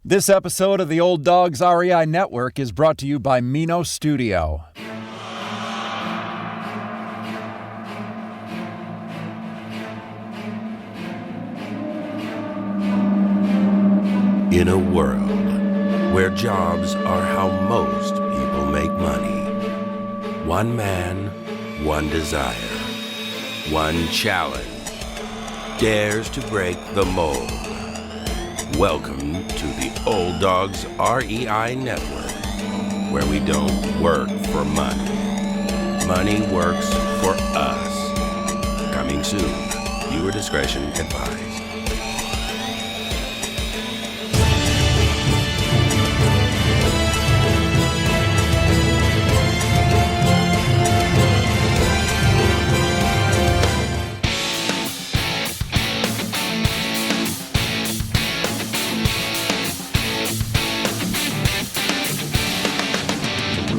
This episode of the Old Dogs REI Network is brought to you by Mino Studio. In a world where jobs are how most people make money, one man, one desire, one challenge dares to break the mold. Welcome to the Old Dogs REI Network, where we don't work for money. Money works for us. Coming soon. Viewer discretion advised.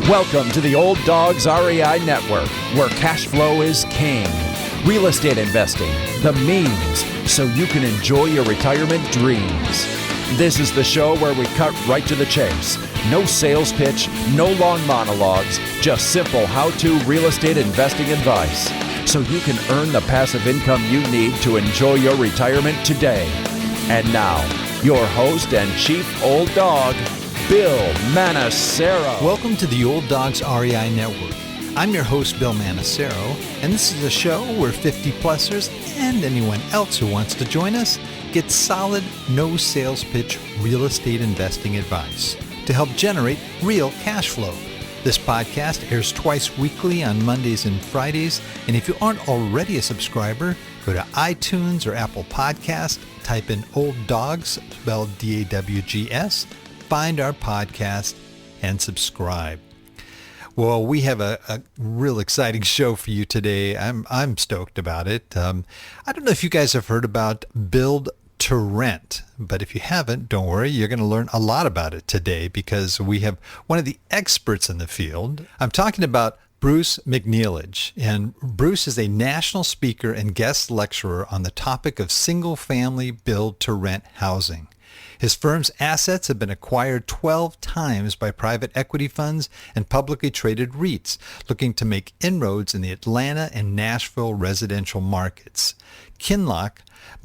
Welcome to the Old Dogs REI Network, where cash flow is king. Real estate investing, the means, so you can enjoy your retirement dreams. This is the show where we cut right to the chase. No sales pitch, no long monologues, just simple how-to real estate investing advice, so you can earn the passive income you need to enjoy your retirement today. And now, your host and chief old dog, Bill Manacero. Welcome to the Old Dogs REI Network. I'm your host, Bill Manacero, and this is a show where 50-plussers and anyone else who wants to join us get solid, no sales pitch real estate investing advice to help generate real cash flow. This podcast airs twice weekly on Mondays and Fridays, and if you aren't already a subscriber, go to iTunes or Apple Podcast, type in Old Dogs, spelled D-A-W-G-S, find our podcast and subscribe. Well, we have a real exciting show for you today. I'm stoked about it. I don't know if you guys have heard about Build to Rent, but if you haven't, don't worry. You're going to learn a lot about it today because we have one of the experts in the field. I'm talking about Bruce McNeilage, and Bruce is a national speaker and guest lecturer on the topic of single-family build-to-rent housing. His firm's assets have been acquired 12 times by private equity funds and publicly traded REITs looking to make inroads in the Atlanta and Nashville residential markets. Kinloch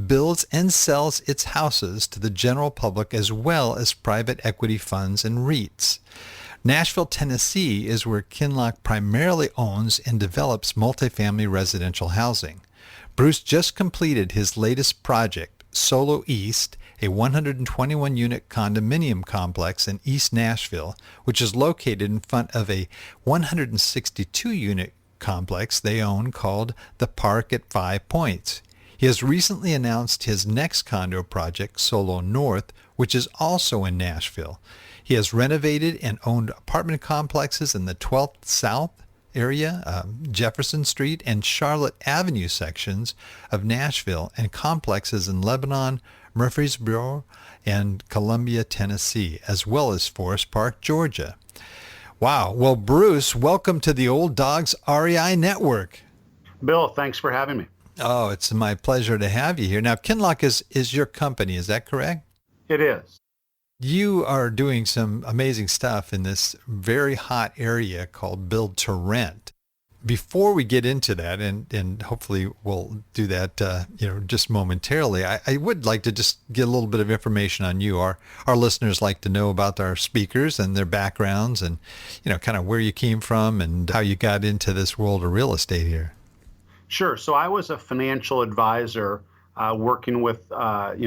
builds and sells its houses to the general public as well as private equity funds and REITs. Nashville, Tennessee is where Kinloch primarily owns and develops multifamily residential housing. Bruce just completed his latest project, Solo East, a 121-unit condominium complex in East Nashville, which is located in front of a 162-unit complex they own called The Park at 5 Points. He has recently announced his next condo project, Solo North, which is also in Nashville. He has renovated and owned apartment complexes in the 12th South area, Jefferson Street and Charlotte Avenue sections of Nashville, and complexes in Lebanon, Murfreesboro, and Columbia, Tennessee, as well as Forest Park, Georgia. Wow. Well, Bruce, welcome to the Old Dogs REI Network. Bill, thanks for having me. Oh, it's my pleasure to have you here. Now, Kinloch is your company, is that correct? It is. You are doing some amazing stuff in this very hot area called Build to Rent. Before we get into that, and hopefully we'll do that just momentarily, I would like to just get a little bit of information on you. Our listeners like to know about our speakers and their backgrounds and, kind of where you came from and how you got into this world of real estate here. Sure. So I was a financial advisor working with,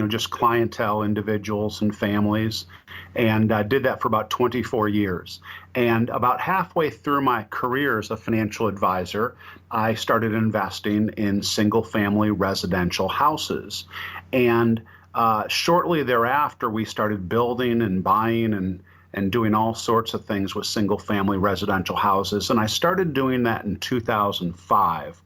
just clientele, individuals and families, and did that for about 24 years. And about halfway through my career as a financial advisor, I started investing in single-family residential houses. And shortly thereafter, we started building and buying and doing all sorts of things with single-family residential houses. And I started doing that in 2005.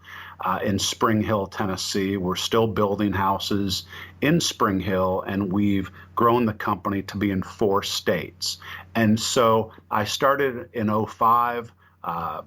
In Spring Hill, Tennessee. We're still building houses in Spring Hill, and we've grown the company to be in 4 states. And so I started in '05,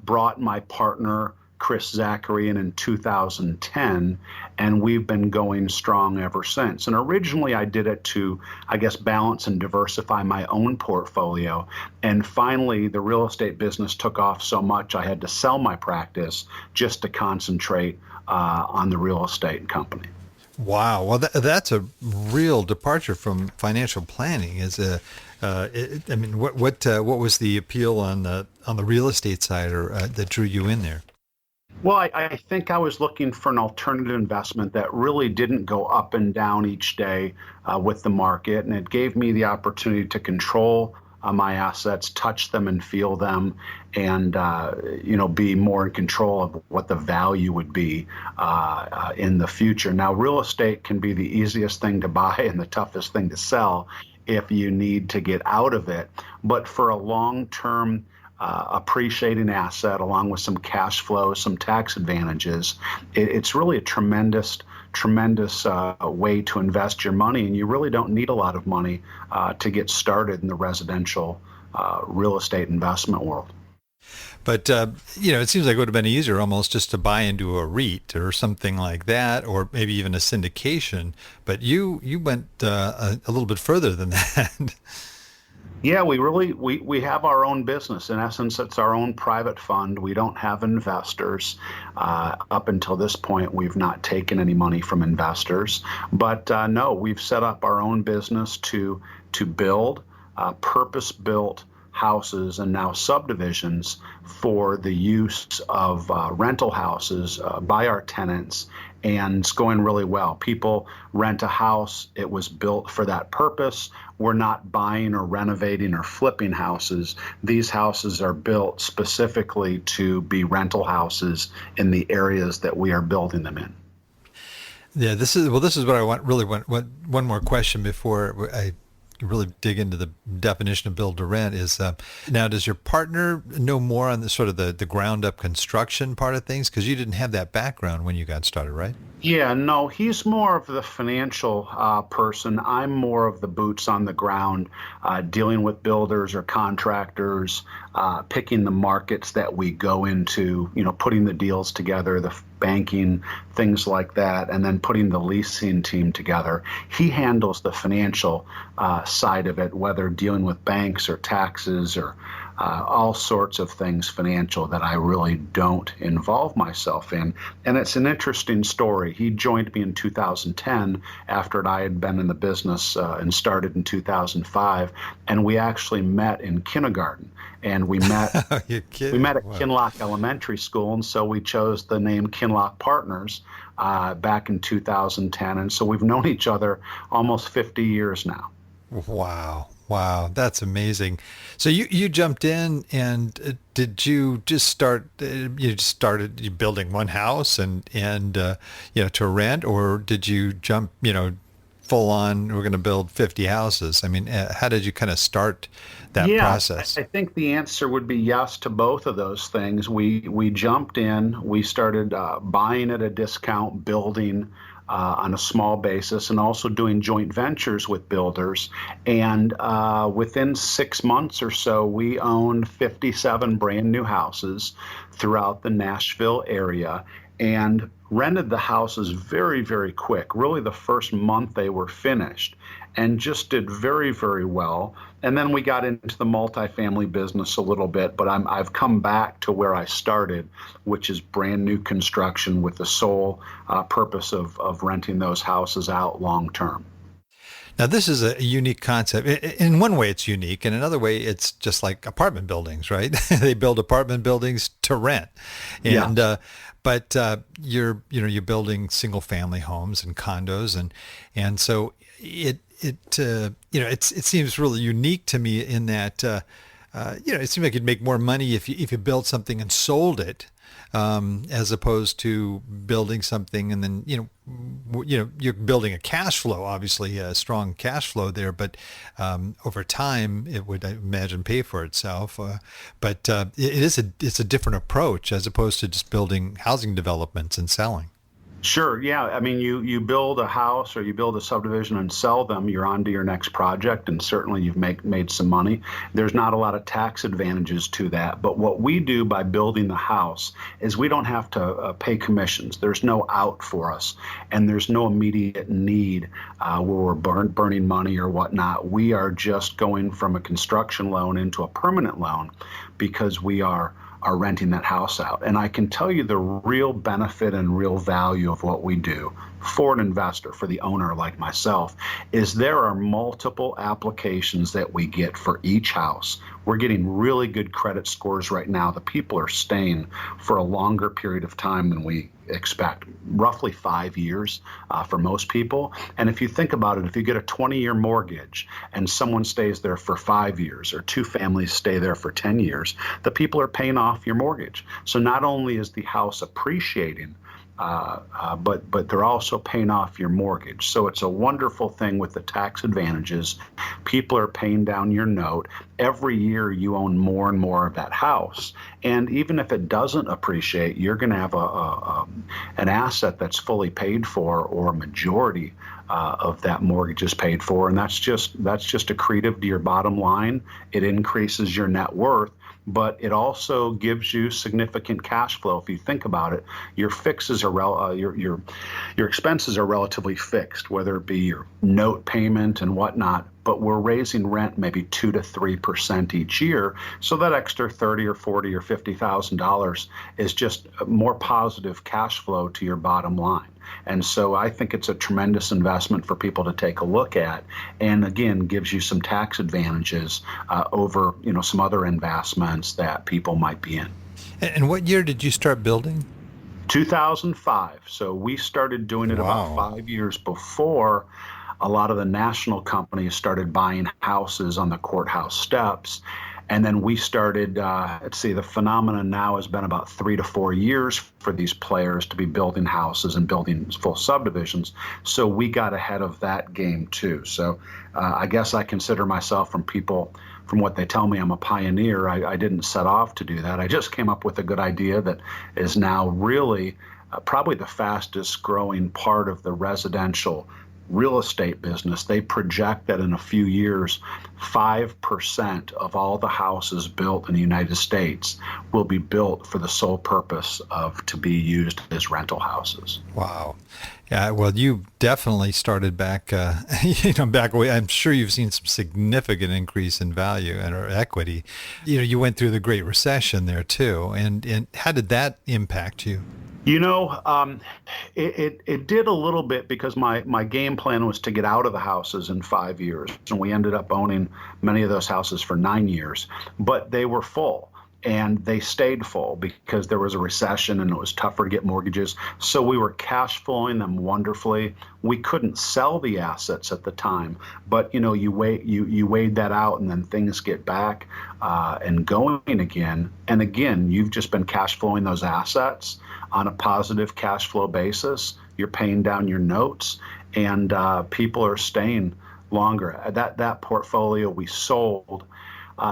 brought my partner Chris Zacharian in 2010, and we've been going strong ever since. And originally I did it to, I guess, balance and diversify my own portfolio. And finally, the real estate business took off so much I had to sell my practice just to concentrate on the real estate company. Wow. Well, that's a real departure from financial planning. What was the appeal on the real estate side, or that drew you in there? Well, I think I was looking for an alternative investment that really didn't go up and down each day with the market, and it gave me the opportunity to control my assets, touch them and feel them, and be more in control of what the value would be in the future. Now, real estate can be the easiest thing to buy and the toughest thing to sell if you need to get out of it. But for a long-term appreciating asset, along with some cash flow, some tax advantages, it's really a tremendous way to invest your money, and you really don't need a lot of money to get started in the residential real estate investment world. But, it seems like it would have been easier almost just to buy into a REIT or something like that, or maybe even a syndication. But you went a little bit further than that. Yeah, we have our own business. In essence, it's our own private fund. We don't have investors. Up until this point, we've not taken any money from investors. But no, we've set up our own business to build purpose-built houses and now subdivisions for the use of rental houses by our tenants, and it's going really well. People rent a house, it was built for that purpose. We're not buying or renovating or flipping houses. These houses are built specifically to be rental houses in the areas that we are building them in. Yeah, this is what I want. One more question before I really dig into the definition of build to rent is, now does your partner know more on the sort of the ground up construction part of things? Because you didn't have that background when you got started, right? Yeah, no, he's more of the financial person. I'm more of the boots on the ground, dealing with builders or contractors, picking the markets that we go into, putting the deals together, the banking, things like that, and then putting the leasing team together. He handles the financial side of it, whether dealing with banks or taxes or all sorts of things financial that I really don't involve myself in. And it's an interesting story. He joined me in 2010 after I had been in the business and started in 2005. And we actually met in kindergarten. And we met at Kinloch Elementary School. And so we chose the name Kinloch Partners back in 2010. And so we've known each other almost 50 years now. Wow, that's amazing. So you jumped in, and did you just start? You just started building one house and to rent, or did you jump full on? We're going to build 50 houses. I mean, how did you kind of start that process? I think the answer would be yes to both of those things. We jumped in. We started buying at a discount, building on a small basis, and also doing joint ventures with builders. And within 6 months or so, we owned 57 brand new houses throughout the Nashville area and rented the houses very, very quick. Really, the first month they were finished, and just did very, very well. And then we got into the multifamily business a little bit, but I've come back to where I started, which is brand new construction with the sole purpose of renting those houses out long term. Now, this is a unique concept. In one way, it's unique. In another way, it's just like apartment buildings, right? They build apartment buildings to rent. And but you're building single family homes and condos, and so it seems really unique to me in that it seems like you'd make more money if you built something and sold it, as opposed to building something and then you're building a cash flow, obviously a strong cash flow there, but over time it would, I imagine, pay for itself. But it's a different approach as opposed to just building housing developments and selling. Sure. Yeah. I mean, you build a house or you build a subdivision and sell them, you're on to your next project, and certainly you've made some money. There's not a lot of tax advantages to that. But what we do by building the house is we don't have to pay commissions. There's no out for us, and there's no immediate need where we're burning money or whatnot. We are just going from a construction loan into a permanent loan because we are renting that house out. And I can tell you the real benefit and real value of what we do for an investor, for the owner like myself, is there are multiple applications that we get for each house. We're getting really good credit scores right now. The people are staying for a longer period of time than we expect, roughly 5 years for most people. And if you think about it, if you get a 20-year mortgage and someone stays there for 5 years, or two families stay there for 10 years, the people are paying off your mortgage. So not only is the house appreciating, but they're also paying off your mortgage. So it's a wonderful thing with the tax advantages. People are paying down your note. Every year you own more and more of that house. And even if it doesn't appreciate, you're going to have an asset that's fully paid for, or a majority of that mortgage is paid for. And that's just accretive to your bottom line. It increases your net worth, but it also gives you significant cash flow. If you think about it, your fixes are your expenses are relatively fixed, whether it be your note payment and whatnot. But we're raising rent maybe 2 to 3% each year, so that extra $30 or $40 or $50,000 is just more positive cash flow to your bottom line. And so I think it's a tremendous investment for people to take a look at, and again, gives you some tax advantages over some other investments that people might be in. And what year did you start building? 2005. So we started doing it about 5 years before a lot of the national companies started buying houses on the courthouse steps. And then we started, the phenomenon now has been about 3 to 4 years for these players to be building houses and building full subdivisions. So we got ahead of that game too. So I guess I consider myself, from what they tell me, I'm a pioneer. I didn't set off to do that. I just came up with a good idea that is now really probably the fastest growing part of the residential real estate business. They project that in a few years, 5% of all the houses built in the United States will be built for the sole purpose of to be used as rental houses. Wow. Yeah, well, you definitely started back, back away. I'm sure you've seen some significant increase in value or equity. You went through the Great Recession there too. And how did that impact you? It did a little bit, because my game plan was to get out of the houses in 5 years. And we ended up owning many of those houses for 9 years, but they were full. And they stayed full because there was a recession and it was tougher to get mortgages. So we were cash flowing them wonderfully. We couldn't sell the assets at the time, but you weighed that out, and then things get back and going again. And again, you've just been cash flowing those assets on a positive cash flow basis. You're paying down your notes, and people are staying longer. That portfolio we sold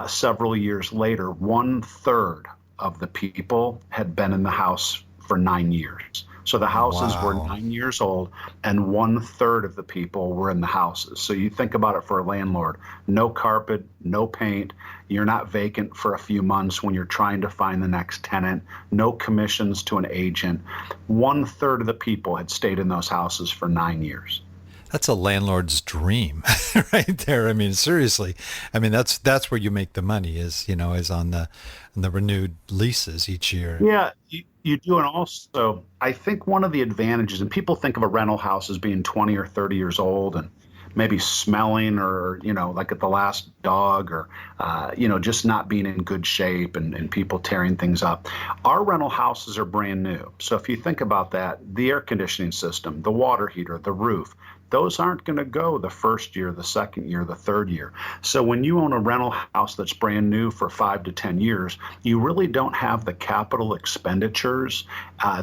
several years later, 1/3 of the people had been in the house for 9 years. So the houses were 9 years old, and 1/3 of the people were in the houses. So you think about it for a landlord: no carpet, no paint. You're not vacant for a few months when you're trying to find the next tenant. No commissions to an agent. 1/3 of the people had stayed in those houses for 9 years. That's a landlord's dream right there. I mean, seriously. I mean, that's where you make the money is on the renewed leases each year. Yeah, you do. And also, I think one of the advantages, and people think of a rental house as being 20 or 30 years old and maybe smelling, or, like at the last dog, or, just not being in good shape, and people tearing things up. Our rental houses are brand new. So if you think about that, the air conditioning system, the water heater, the roof, those aren't going to go the first year, the second year, the third year. So when you own a rental house that's brand new for 5 to 10 years, you really don't have the capital expenditures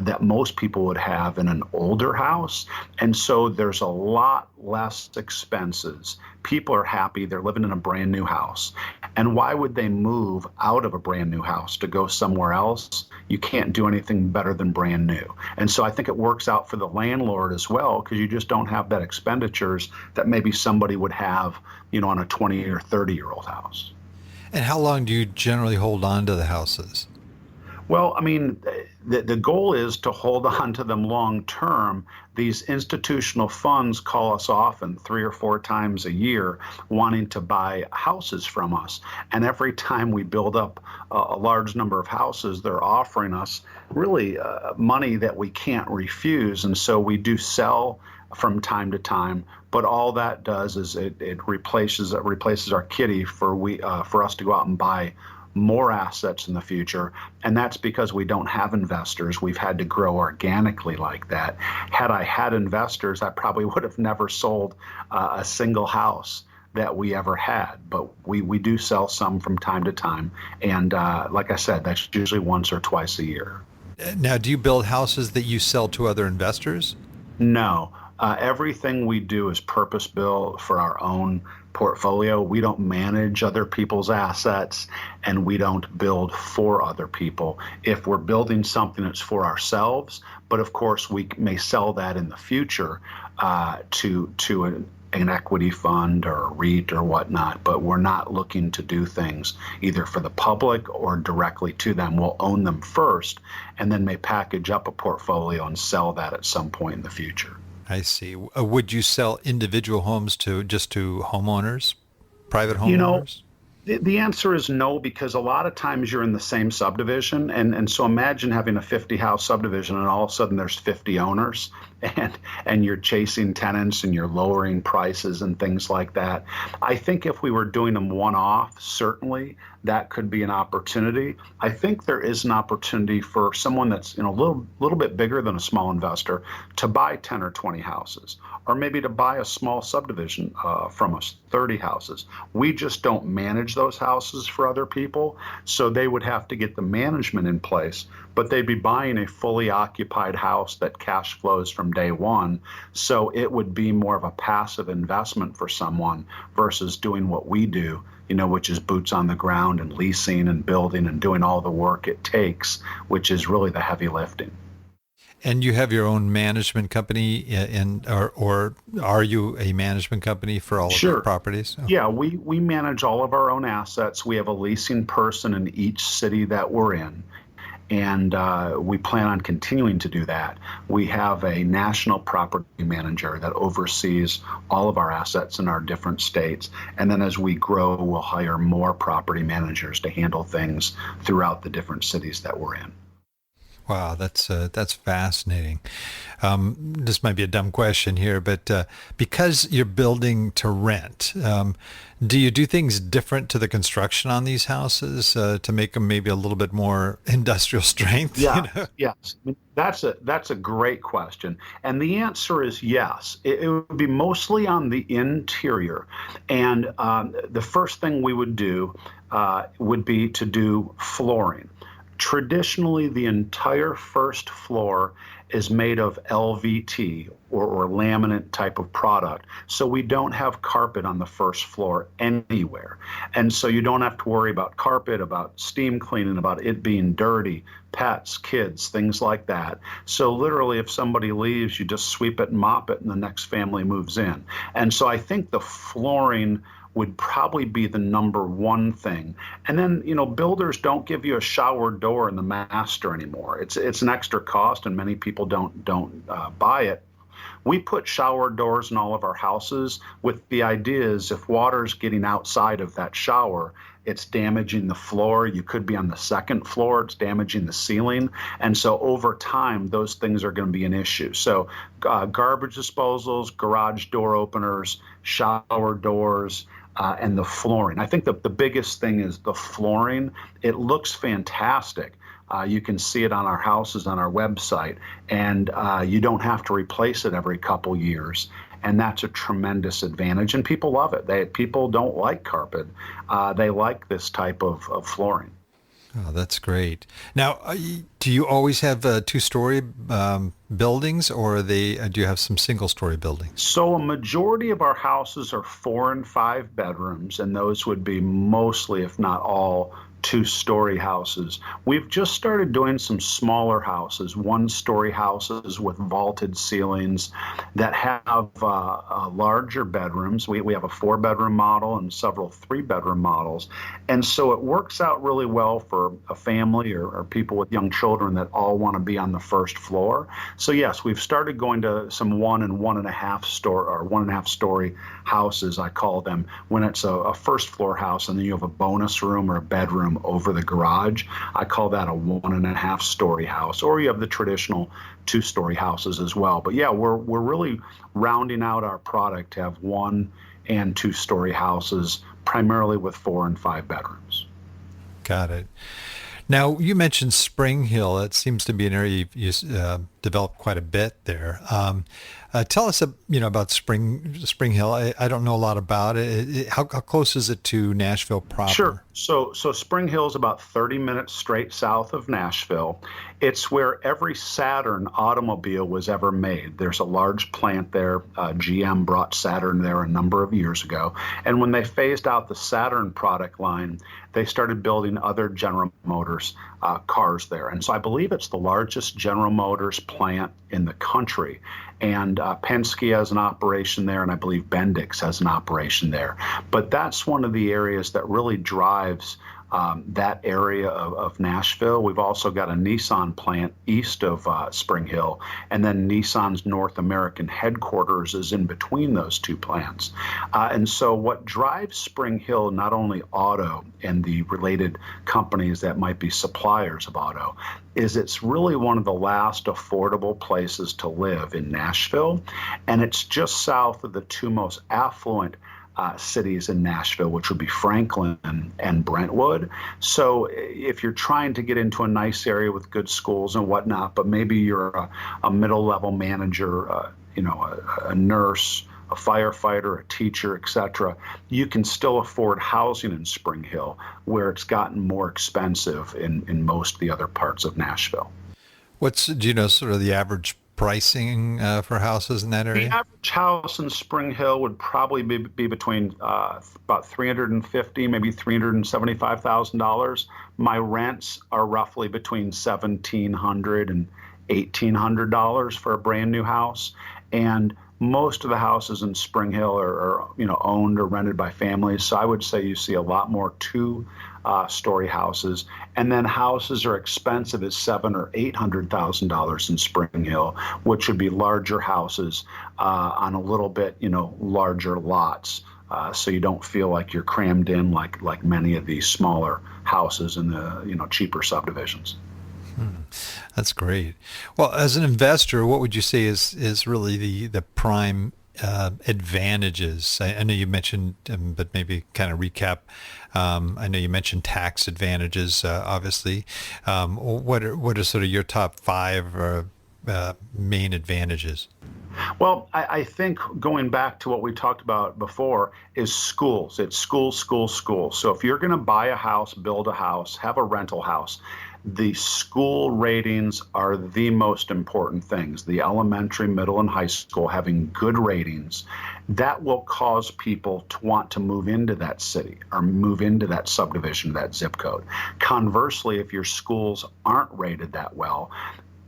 that most people would have in an older house. And so there's a lot less expenses. People are happy. They're living in a brand new house. And why would they move out of a brand new house to go somewhere else? You can't do anything better than brand new. And so I think it works out for the landlord as well, because you just don't have that expenditures that maybe somebody would have, on a 20 or 30-year-old house. And how long do you generally hold on to the houses? Well, I mean, the goal is to hold on to them long term. These institutional funds call us often 3 or 4 times a year wanting to buy houses from us. And every time we build up a large number of houses, they're offering us really money that we can't refuse. And so we do sell from time to time, but all that does is it replaces our kitty for us to go out and buy more assets in the future. And that's because we don't have investors. We've had to grow organically like that. Had I had investors, I probably would have never sold a single house that we ever had. But we do sell some from time to time. And like I said, that's usually once or twice a year. Now, do you build houses that you sell to other investors? No. Everything we do is purpose-built for our own portfolio. We don't manage other people's assets, and we don't build for other people. If we're building something, it's for ourselves, but of course we may sell that in the future to an equity fund or a REIT or whatnot, but we're not looking to do things either for the public or directly to them. We'll own them first and then may package up a portfolio and sell that at some point in the future. I see. Would you sell individual homes to homeowners, private homeowners? The answer is no, because a lot of times you're in the same subdivision. And so imagine having a 50-house subdivision and all of a sudden there's 50 owners and you're chasing tenants and you're lowering prices and things like that. I think if we were doing them one-off, certainly that could be an opportunity. I think there is an opportunity for someone that's a little bit bigger than a small investor to buy 10 or 20 houses, or maybe to buy a small subdivision from us, 30 houses. We just don't manage those houses for other people, so they would have to get the management in place, but they'd be buying a fully occupied house that cash flows from day one. So it would be more of a passive investment for someone versus doing what we do, which is boots on the ground and leasing and building and doing all the work it takes, which is really the heavy lifting. And you have your own management company, or are you a management company for all of your properties? Oh. Yeah, we manage all of our own assets. We have a leasing person in each city that we're in, and we plan on continuing to do that. We have a national property manager that oversees all of our assets in our different states, and then as we grow, we'll hire more property managers to handle things throughout the different cities that we're in. Wow, that's fascinating. This might be a dumb question here, but because you're building to rent, do you do things different to the construction on these houses to make them maybe a little bit more industrial strength? Yeah, yes. That's a great question. And the answer is yes. It would be mostly on the interior. And the first thing we would do would be to do flooring. Traditionally, the entire first floor is made of LVT or laminate type of product. So we don't have carpet on the first floor anywhere. And so you don't have to worry about carpet, about steam cleaning, about it being dirty, pets, kids, things like that. So literally, if somebody leaves, you just sweep it and mop it and the next family moves in. And so I think the flooring would probably be the number one thing. And then, builders don't give you a shower door in the master anymore. It's an extra cost, and many people don't buy it. We put shower doors in all of our houses with the idea is if water's getting outside of that shower, it's damaging the floor. You could be on the second floor, it's damaging the ceiling. And so over time, those things are going to be an issue. So garbage disposals, garage door openers, shower doors, and the flooring. I think the biggest thing is the flooring. It looks fantastic. You can see it on our houses, on our website, and you don't have to replace it every couple years. And that's a tremendous advantage, and people love it. People don't like carpet. They like this type of flooring. Oh, that's great. Now, do you always have two-story buildings, or do you have some single-story buildings? So a majority of our houses are 4 and 5 bedrooms, and those would be mostly, if not all, 2-story houses. We've just started doing some smaller houses, 1-story houses with vaulted ceilings that have larger bedrooms. We have a 4-bedroom model and several 3-bedroom models. And so it works out really well for a family or people with young children that all want to be on the first floor. So yes, we've started going to some 1 and 1.5 story houses, I call them, when it's a first floor house and then you have a bonus room or a bedroom over the garage. I call that a 1.5 story house, or you have the traditional 2-story houses as well. But yeah, we're really rounding out our product to have 1 and 2-story houses, primarily with 4 and 5 bedrooms. Got it. Now, you mentioned Spring Hill. It seems to be an area you've developed quite a bit there. Tell us, about Spring Hill. I don't know a lot about it. How close is it to Nashville proper? Sure. So Spring Hill is about 30 minutes straight south of Nashville. It's where every Saturn automobile was ever made. There's a large plant there. GM brought Saturn there a number of years ago. And when they phased out the Saturn product line, they started building other General Motors cars there. And so I believe it's the largest General Motors plant in the country. And Penske has an operation there, and I believe Bendix has an operation there. But that's one of the areas that really drives that area of Nashville. We've also got a Nissan plant east of Spring Hill, and then Nissan's North American headquarters is in between those two plants. And so what drives Spring Hill, not only auto and the related companies that might be suppliers of auto, is it's really one of the last affordable places to live in Nashville. And it's just south of the two most affluent cities in Nashville, which would be Franklin and Brentwood. So if you're trying to get into a nice area with good schools and whatnot, but maybe you're a middle-level manager, a nurse, a firefighter, a teacher, etc., you can still afford housing in Spring Hill, where it's gotten more expensive in most of the other parts of Nashville. Do you know sort of the average pricing for houses in that area? The average house in Spring Hill would probably be between about $350,000, maybe $375,000. My rents are roughly between $1,700 and $1,800 for a brand new house, and most of the houses in Spring Hill are owned or rented by families. So I would say you see a lot more two-story houses, and then houses are expensive as $700,000 or $800,000 in Spring Hill, which would be larger houses on a little bit larger lots. So you don't feel like you're crammed in like many of these smaller houses in the cheaper subdivisions. That's great. Well, as an investor, what would you say is really the prime advantages? I know you mentioned, but maybe kind of recap. I know you mentioned tax advantages, obviously. What are sort of your top 5 main advantages? Well, I think going back to what we talked about before is schools. It's school. So if you're going to buy a house, build a house, have a rental house, the school ratings are the most important things. The elementary, middle, and high school having good ratings, that will cause people to want to move into that city or move into that subdivision, that zip code. Conversely, if your schools aren't rated that well,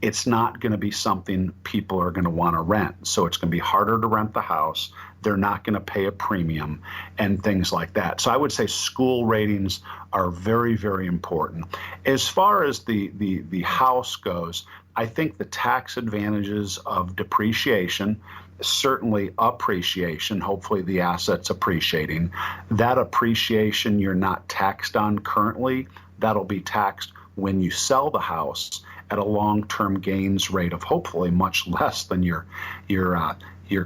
it's not going to be something people are going to want to rent. So it's going to be harder to rent the house. They're not going to pay a premium and things like that. So I would say school ratings are very, very important. As far as the house goes, I think the tax advantages of depreciation, certainly appreciation, hopefully the asset's appreciating. That appreciation you're not taxed on currently, that'll be taxed when you sell the house at a long-term gains rate of hopefully much less than your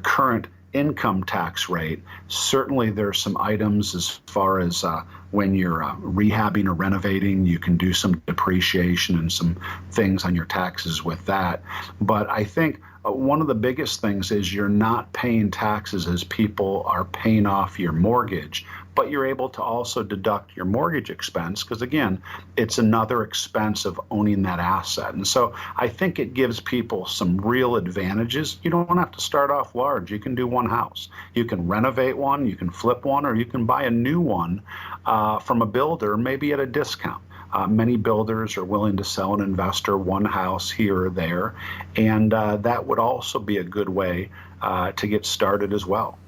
current income tax rate. Certainly there's some items as far as when you're rehabbing or renovating, you can do some depreciation and some things on your taxes with that. But I think one of the biggest things is you're not paying taxes as people are paying off your mortgage but you're able to also deduct your mortgage expense because, again, it's another expense of owning that asset. And so I think it gives people some real advantages. You don't have to start off large. You can do one house. You can renovate one, you can flip one, or you can buy a new one from a builder, maybe at a discount. Many builders are willing to sell an investor one house here or there, and that would also be a good way to get started as well.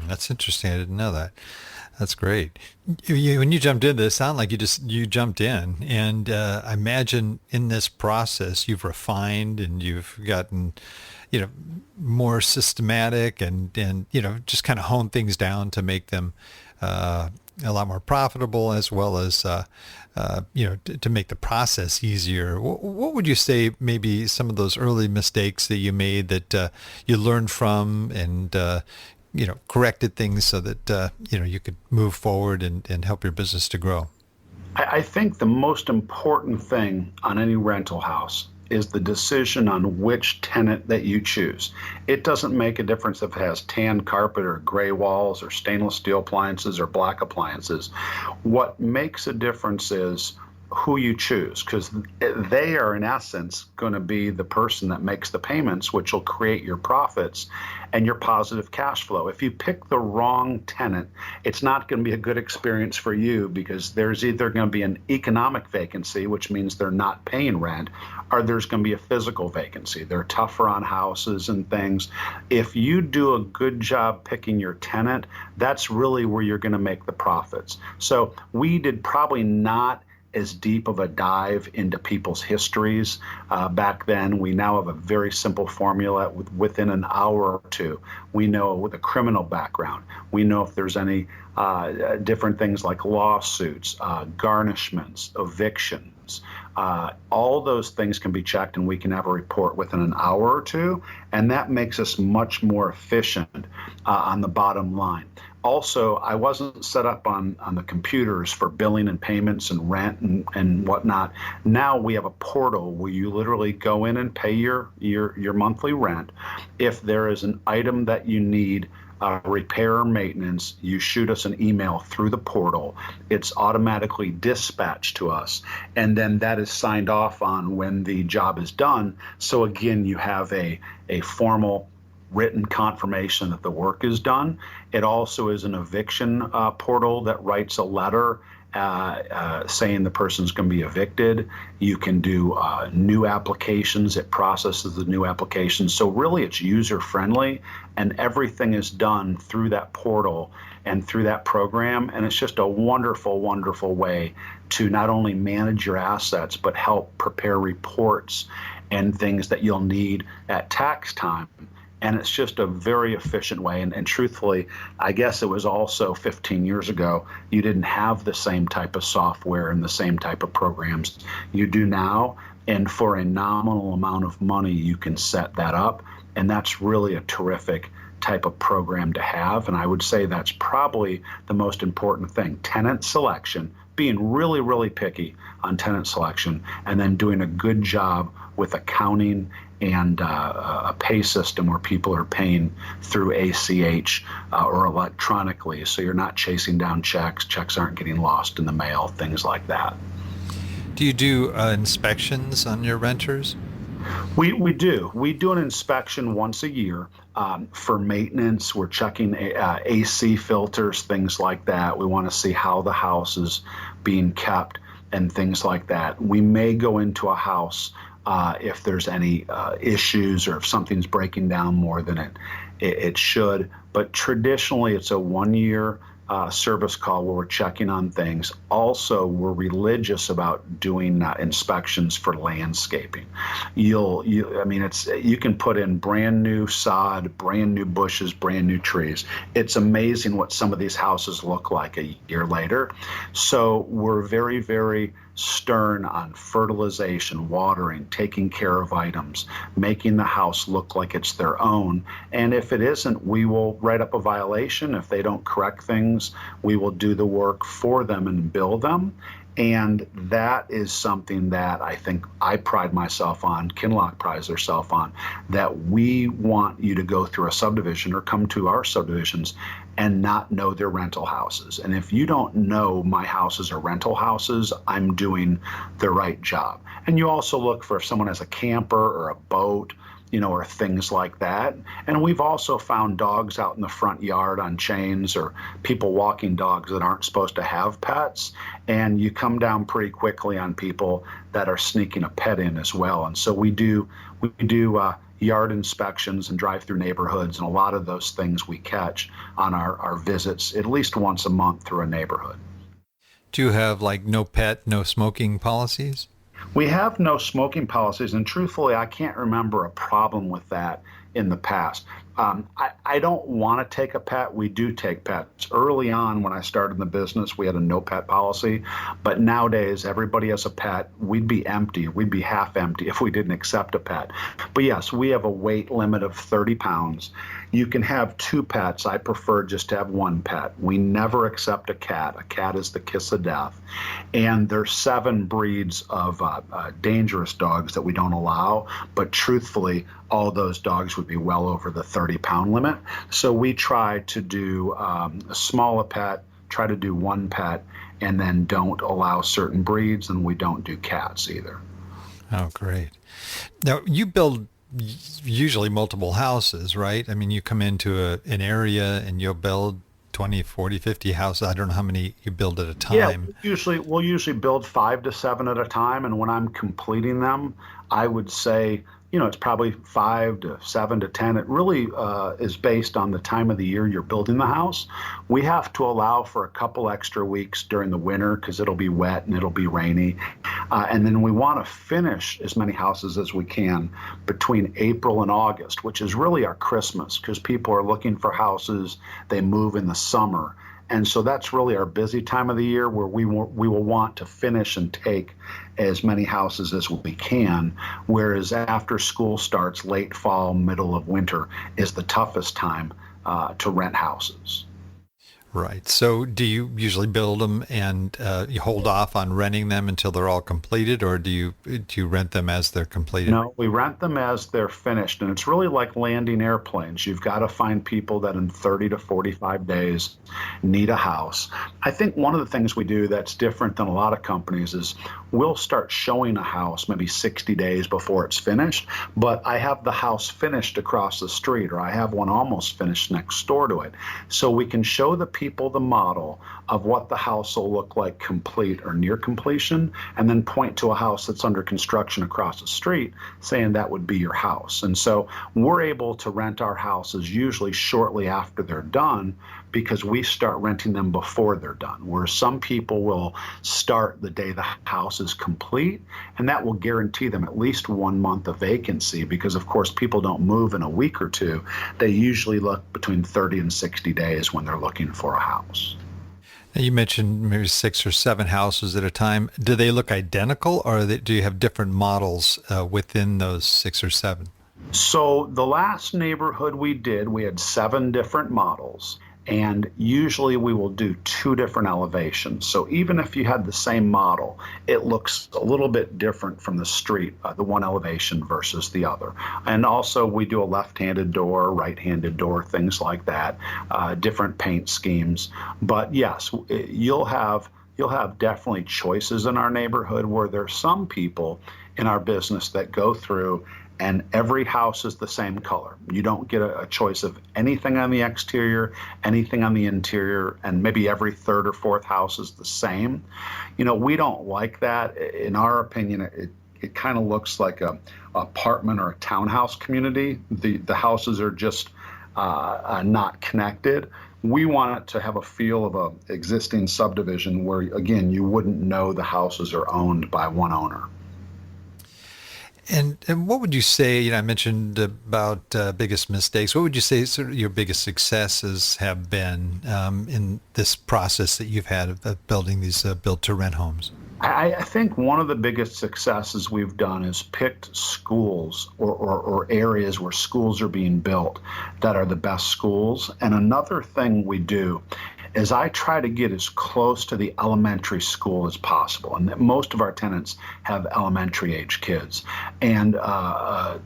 That's interesting. I didn't know that. That's great. When you jumped into this, it sounded like you jumped in, and I imagine in this process you've refined and you've gotten, more systematic and just kind of honed things down to make them a lot more profitable, as well as to make the process easier. What would you say maybe some of those early mistakes that you made that you learned from and corrected things so that you could move forward and help your business to grow? I think the most important thing on any rental house is the decision on which tenant that you choose. It doesn't make a difference if it has tan carpet or gray walls or stainless steel appliances or black appliances. What makes a difference is who you choose, because they are in essence going to be the person that makes the payments, which will create your profits and your positive cash flow. If you pick the wrong tenant, it's not going to be a good experience for you, because there's either going to be an economic vacancy, which means they're not paying rent, or there's going to be a physical vacancy. They're tougher on houses and things. If you do a good job picking your tenant, that's really where you're going to make the profits. So we did probably not as deep of a dive into people's histories back then. We now have a very simple formula. Within an hour or two, we know with a criminal background. We know if there's any different things like lawsuits, garnishments, evictions. All those things can be checked, and we can have a report within an hour or two, and that makes us much more efficient on the bottom line. Also, I wasn't set up on the computers for billing and payments and rent and whatnot. Now we have a portal where you literally go in and pay your monthly rent. If there is an item that you need repair or maintenance, you shoot us an email through the portal. It's automatically dispatched to us, and then that is signed off on when the job is done. So again, you have a formal written confirmation that the work is done. It also is an eviction portal that writes a letter saying the person's going to be evicted. You can do new applications. It processes the new applications. So really it's user friendly, and everything is done through that portal and through that program. And it's just a wonderful, wonderful way to not only manage your assets, but help prepare reports and things that you'll need at tax time. And it's just a very efficient way. And truthfully, I guess it was also 15 years ago, you didn't have the same type of software and the same type of programs you do now. And for a nominal amount of money, you can set that up. And that's really a terrific type of program to have. And I would say that's probably the most important thing. Tenant selection, being really, really picky on tenant selection, and then doing a good job with accounting and a pay system where people are paying through ACH or electronically, so you're not chasing down checks. Checks aren't getting lost in the mail, things like that. Do you do inspections on your renters? We do. We do an inspection once a year for maintenance. We're checking AC filters, things like that. We want to see how the house is being kept and things like that. We may go into a house if there's any issues or if something's breaking down more than it should. But traditionally, it's a 1-year service call where we're checking on things. Also, we're religious about doing inspections for landscaping. You can put in brand new sod, brand new bushes, brand new trees. It's amazing what some of these houses look like a year later. So we're very, very stern on fertilization, watering, taking care of items, making the house look like it's their own. And if it isn't, we will write up a violation if they don't correct things things. We will do the work for them and bill them. And that is something that I think I pride myself on, Kinloch prides herself on, that we want you to go through a subdivision or come to our subdivisions and not know their rental houses. And if you don't know my houses are rental houses, I'm doing the right job. And you also look for if someone has a camper or a boat, or things like that. And we've also found dogs out in the front yard on chains or people walking dogs that aren't supposed to have pets. And you come down pretty quickly on people that are sneaking a pet in as well. And so we do yard inspections and drive through neighborhoods, and a lot of those things we catch on our visits at least once a month through a neighborhood. Do you have no pet, no smoking policies? We have no smoking policies, and truthfully, I can't remember a problem with that in the past. I don't want to take a pet. We do take pets. Early on, when I started in the business, we had a no pet policy, but nowadays everybody has a pet. We'd be empty. We'd be half empty if we didn't accept a pet. But yes, we have a weight limit of 30 pounds. You can have 2 pets. I prefer just to have 1 pet. We never accept a cat. A cat is the kiss of death. And there's 7 breeds of dangerous dogs that we don't allow. But truthfully, all those dogs would be well over the 30-pound limit. So we try to do a smaller pet, try to do 1 pet, and then don't allow certain breeds, and we don't do cats either. Oh, great. Now, you build usually multiple houses, right? I mean, you come into an area and you'll build 20, 40, 50 houses. I don't know how many you build at a time. Yeah, we'll usually build 5 to 7 at a time. And when I'm completing them, I would say, it's probably 5 to 7 to 10. It really is based on the time of the year you're building the house. We have to allow for a couple extra weeks during the winter because it'll be wet and it'll be rainy. And then we want to finish as many houses as we can between April and August, which is really our Christmas, because people are looking for houses. They move in the summer. And so that's really our busy time of the year where we will want to finish and take as many houses as we can, whereas after school starts, late fall, middle of winter is the toughest time to rent houses. Right. So do you usually build them and you hold off on renting them until they're all completed, or do you rent them as they're completed? No, we rent them as they're finished, and it's really like landing airplanes. You've got to find people that in 30 to 45 days need a house. I think one of the things we do that's different than a lot of companies is we'll start showing a house maybe 60 days before it's finished, but I have the house finished across the street, or I have one almost finished next door to it. So we can show the people the model of what the house will look like complete or near completion, and then point to a house that's under construction across the street saying that would be your house. And so we're able to rent our houses usually shortly after they're done, because we start renting them before they're done, where some people will start the day the house is complete, and that will guarantee them at least 1 month of vacancy, because of course people don't move in a week or two. They usually look between 30 and 60 days when they're looking for a house. Now, you mentioned maybe 6 or 7 houses at a time. Do they look identical, or do you have different models within those 6 or 7? So the last neighborhood we did, we had 7 different models. And usually we will do 2 different elevations. So even if you had the same model, it looks a little bit different from the street, the one elevation versus the other. And also we do a left-handed door, right-handed door, things like that, different paint schemes. But yes, you'll have definitely choices in our neighborhood where there's some people in our business that go through and every house is the same color. You don't get a choice of anything on the exterior, anything on the interior, and maybe every 3rd or 4th house is the same. We don't like that. In our opinion, it kind of looks like a apartment or a townhouse community. The houses are just not connected. We want it to have a feel of an existing subdivision where, again, you wouldn't know the houses are owned by one owner. And what would you say, I mentioned about biggest mistakes. What would you say sort of your biggest successes have been in this process that you've had of building these built-to-rent homes? I think one of the biggest successes we've done is picked schools or areas where schools are being built that are the best schools. And another thing we do is I try to get as close to the elementary school as possible. And most of our tenants have elementary age kids. And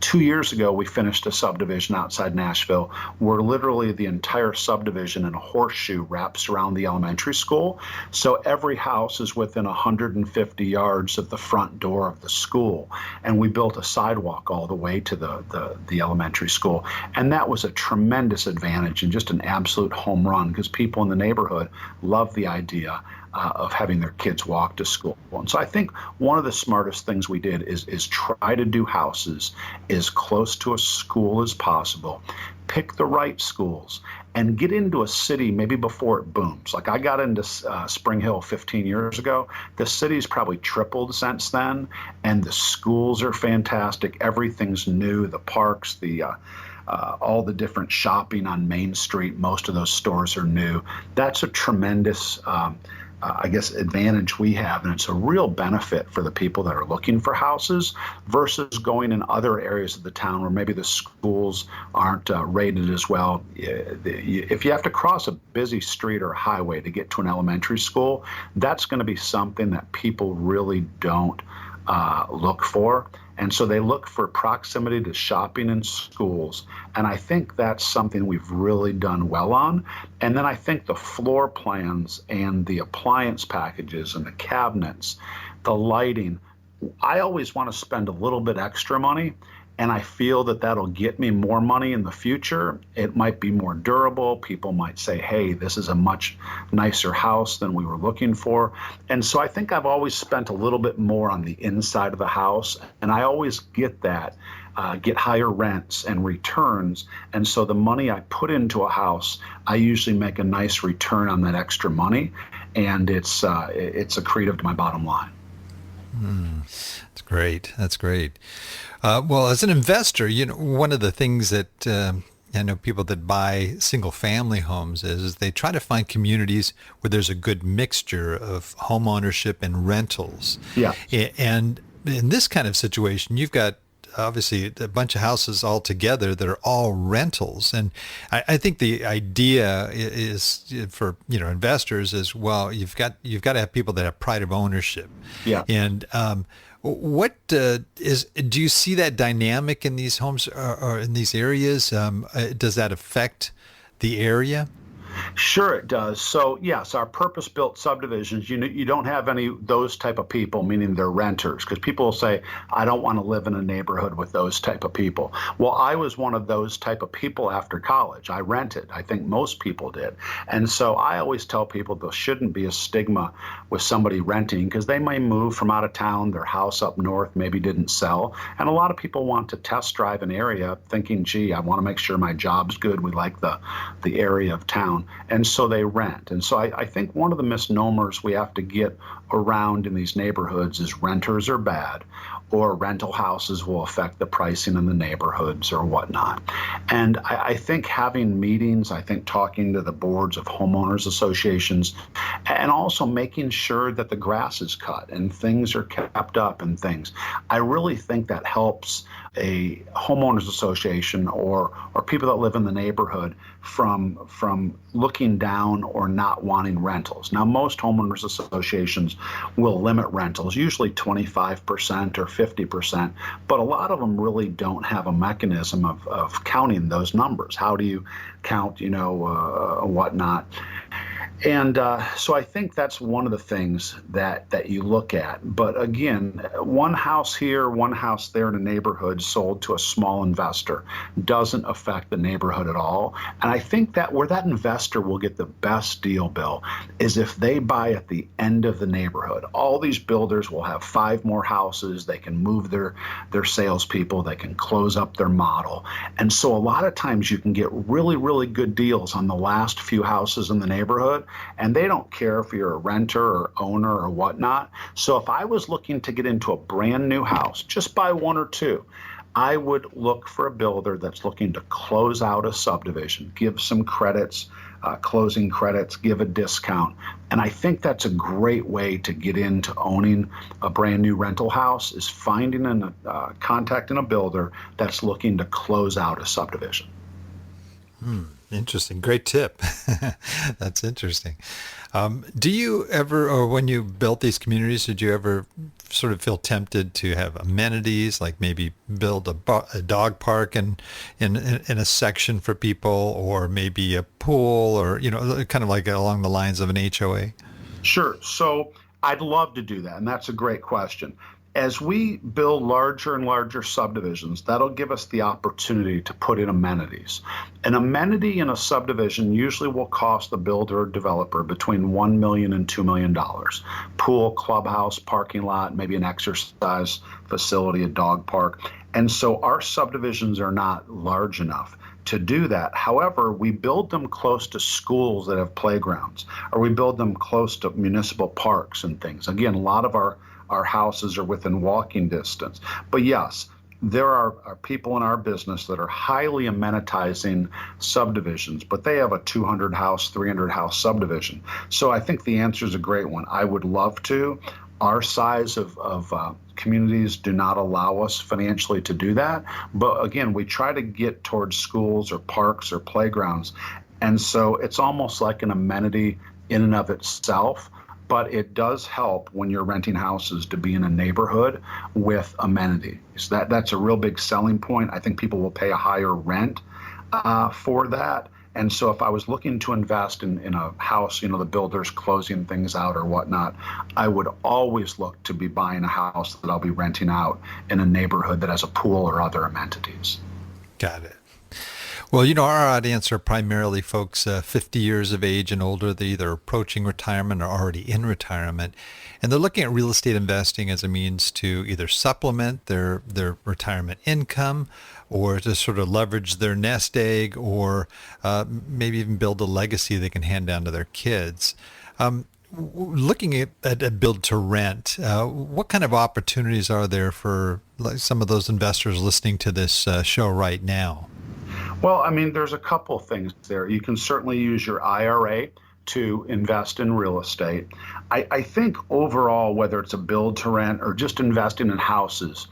2 years ago, we finished a subdivision outside Nashville where literally the entire subdivision in a horseshoe wraps around the elementary school. So every house is within 150 yards of the front door of the school. And we built a sidewalk all the way to the elementary school. And that was a tremendous advantage and just an absolute home run because people in the neighborhood love the idea of having their kids walk to school. And so I think one of the smartest things we did is try to do houses as close to a school as possible, pick the right schools, and get into a city maybe before it booms. Like I got into Spring Hill 15 years ago. The city's probably tripled since then, and the schools are fantastic. Everything's new, the parks, all the different shopping on Main Street, most of those stores are new. That's a tremendous advantage we have, and it's a real benefit for the people that are looking for houses versus going in other areas of the town where maybe the schools aren't rated as well. If you have to cross a busy street or highway to get to an elementary school, that's going to be something that people really don't look for. And so they look for proximity to shopping and schools. And I think that's something we've really done well on. And then I think the floor plans and the appliance packages and the cabinets, the lighting, I always want to spend a little bit extra money. And I feel that that'll get me more money in the future. It might be more durable. People might say, hey, this is a much nicer house than we were looking for. And so I think I've always spent a little bit more on the inside of the house. And I always get that, get higher rents and returns. And so the money I put into a house, I usually make a nice return on that extra money. And it's accretive to my bottom line. That's great. That's great. Well, as an investor, one of the things that I know people that buy single family homes is they try to find communities where there's a good mixture of home ownership and rentals. Yeah. And in this kind of situation, you've got obviously a bunch of houses all together that are all rentals. And I think the idea is for, investors is, well, you've got to have people that have pride of ownership. Yeah. And what do you see that dynamic in these homes or in these areas? Does that affect the area? Sure it does. So yes, our purpose-built subdivisions, you don't have any those type of people, meaning they're renters, because people will say, I don't want to live in a neighborhood with those type of people. Well, I was one of those type of people after college. I rented. I think most people did. And so I always tell people there shouldn't be a stigma with somebody renting because they may move from out of town, their house up north maybe didn't sell. And a lot of people want to test drive an area thinking, gee, I want to make sure my job's good. We like the area of town. And so they rent. And so I think one of the misnomers we have to get around in these neighborhoods is renters are bad, or rental houses will affect the pricing in the neighborhoods or whatnot. And I think having meetings, I think talking to the boards of homeowners associations, and also making sure that the grass is cut and things are kept up and things, I really think that helps a homeowners association or people that live in the neighborhood from looking down or not wanting rentals. Now, most homeowners associations will limit rentals, usually 25% or 50%, but a lot of them really don't have a mechanism of counting those numbers. How do you count, whatnot? And so I think that's one of the things that you look at. But again, one house here, one house there in a neighborhood sold to a small investor doesn't affect the neighborhood at all. And I think that where that investor will get the best deal, Bill, is if they buy at the end of the neighborhood. All these builders will have 5 more houses. They can move their salespeople. They can close up their model. And so a lot of times you can get really, really good deals on the last few houses in the neighborhood. And they don't care if you're a renter or owner or whatnot. So if I was looking to get into a brand new house, just buy 1 or 2, I would look for a builder that's looking to close out a subdivision, give some credits, closing credits, give a discount. And I think that's a great way to get into owning a brand new rental house, is finding and contacting a builder that's looking to close out a subdivision. Interesting. Great tip. That's interesting. Do you ever, or when you built these communities, did you ever sort of feel tempted to have amenities, like maybe build a dog park in a section for people, or maybe a pool, or, kind of like along the lines of an HOA? Sure. So I'd love to do that, and that's a great question. As we build larger and larger subdivisions, that'll give us the opportunity to put in amenities. An amenity in a subdivision usually will cost the builder or developer between $1 million and $2 million. Pool, clubhouse, parking lot, maybe an exercise facility, a dog park. And so our subdivisions are not large enough to do that. However, we build them close to schools that have playgrounds, or we build them close to municipal parks and things. Again, a lot of our houses are within walking distance. But yes, there are people in our business that are highly amenitizing subdivisions, but they have a 200 house, 300 house subdivision. So I think the answer is a great one. I would love to. Our size of communities do not allow us financially to do that. But again, we try to get towards schools or parks or playgrounds. And so it's almost like an amenity in and of itself. But it does help when you're renting houses to be in a neighborhood with amenities. That's a real big selling point. I think people will pay a higher rent for that. And so if I was looking to invest in a house, the builder's closing things out or whatnot, I would always look to be buying a house that I'll be renting out in a neighborhood that has a pool or other amenities. Got it. Well, our audience are primarily folks 50 years of age and older. They're either approaching retirement or already in retirement. And they're looking at real estate investing as a means to either supplement their retirement income, or to sort of leverage their nest egg, or maybe even build a legacy they can hand down to their kids. Looking at build to rent, what kind of opportunities are there for some of those investors listening to this show right now? Well, I mean, there's a couple things there. You can certainly use your IRA to invest in real estate. I think overall, whether it's a build to rent or just investing in houses,